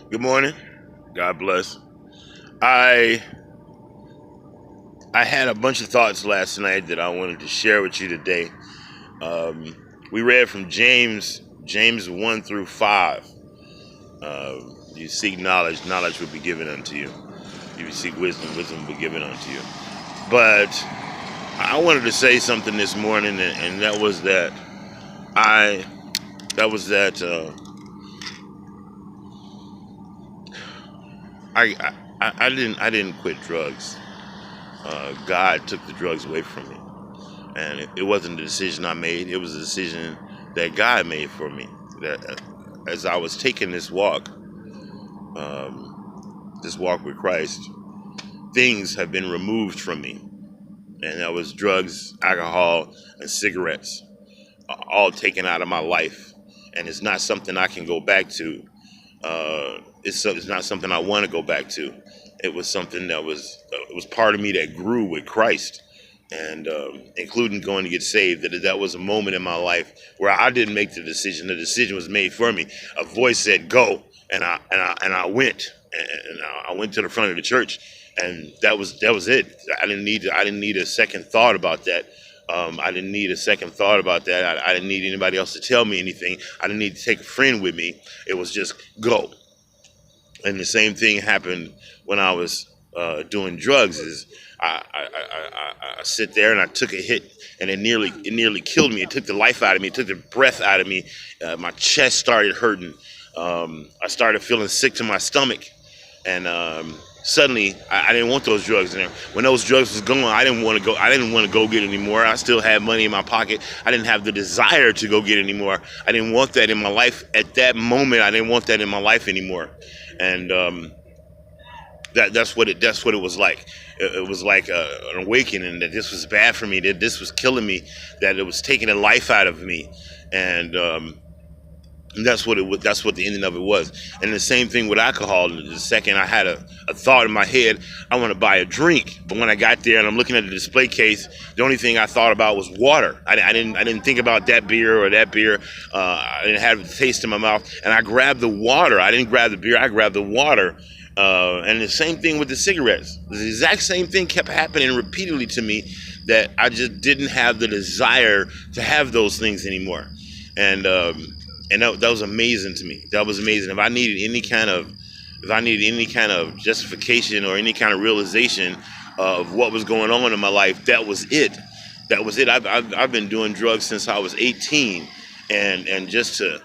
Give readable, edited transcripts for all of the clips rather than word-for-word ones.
Good morning. God bless. I I had a bunch of thoughts last night that I wanted to share with you today. Um, we read from James 1 through 5. You seek knowledge, knowledge will be given unto you. If you seek wisdom, wisdom will be given unto you. But I wanted to say something this morning, and that was I that was that I didn't quit drugs. God took the drugs away from me. And it wasn't a decision I made. It was a decision that God made for me. That as I was taking this walk with Christ, things have been removed from me, and that was drugs, alcohol, and cigarettes, all taken out of my life. And it's not something I can go back to. It's not something I want to go back to. It was something that was part of me that grew with Christ, and including going to get saved. That was a moment in my life where I didn't make the decision. The decision was made for me. A voice said go, and I went, and I went to the front of the church, and that was it. I didn't need a second thought about that. I didn't need a second thought about that. I didn't need anybody else to tell me anything. I didn't need to take a friend with me. It was just go. And the same thing happened when I was doing drugs. Is I sit there and I took a hit, and it nearly killed me. It took the life out of me. It took the breath out of me. My chest started hurting. I started feeling sick to my stomach, and suddenly I didn't want those drugs. And when those drugs was gone, I didn't want to go. I didn't want to go get anymore. I still had money in my pocket. I didn't have the desire to go get anymore. I didn't want that in my life at that moment. I didn't want that in my life anymore. And that's what it was like. It was like an awakening that this was bad for me. That this was killing me. That it was taking the life out of me. And that's what it was. That's what the ending of it was. And the same thing with alcohol. The second I had a thought in my head, I want to buy a drink. But when I got there and I'm looking at the display case, the only thing I thought about was water. I didn't think about that beer or that beer. I didn't have the taste in my mouth. And I grabbed the water. I didn't grab the beer. I grabbed the water. And the same thing with the cigarettes. The exact same thing kept happening repeatedly to me, that I just didn't have the desire to have those things anymore. And that was amazing to me. That was amazing. If I needed any kind of justification or any kind of realization of what was going on in my life, that was it. That was it. I've been doing drugs since I was 18, and just to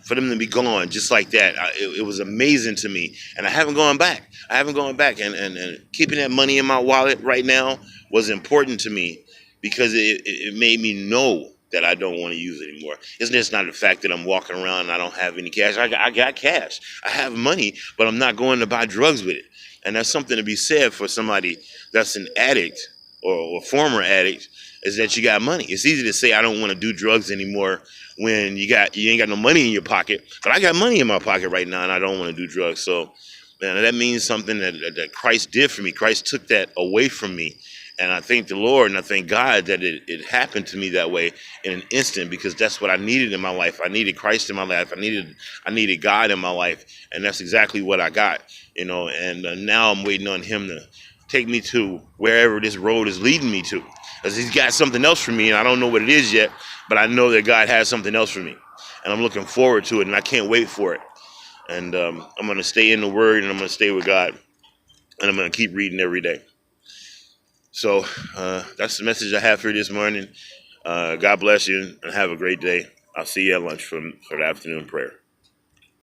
for them to be gone just like that, it was amazing to me. And I haven't gone back. I haven't gone back. And keeping that money in my wallet right now was important to me, because it made me know that I don't want to use it anymore. It's just not the fact that I'm walking around and I don't have any cash. I got cash. I have money, but I'm not going to buy drugs with it. And that's something to be said for somebody that's an addict, or a former addict, is that you got money. It's easy to say I don't want to do drugs anymore when you ain't got no money in your pocket. But I got money in my pocket right now, and I don't want to do drugs. So, man, that means something that Christ did for me. Christ took that away from me. And I thank the Lord and I thank God that it happened to me that way in an instant, because that's what I needed in my life. I needed Christ in my life. I needed God in my life, and that's exactly what I got. And now I'm waiting on Him to take me to wherever this road is leading me to, because He's got something else for me, and I don't know what it is yet, but I know that God has something else for me, and I'm looking forward to it, and I can't wait for it. And I'm going to stay in the Word, and I'm going to stay with God, and I'm going to keep reading every day. So that's the message I have for you this morning. God bless you and have a great day. I'll see you at lunch for the afternoon prayer.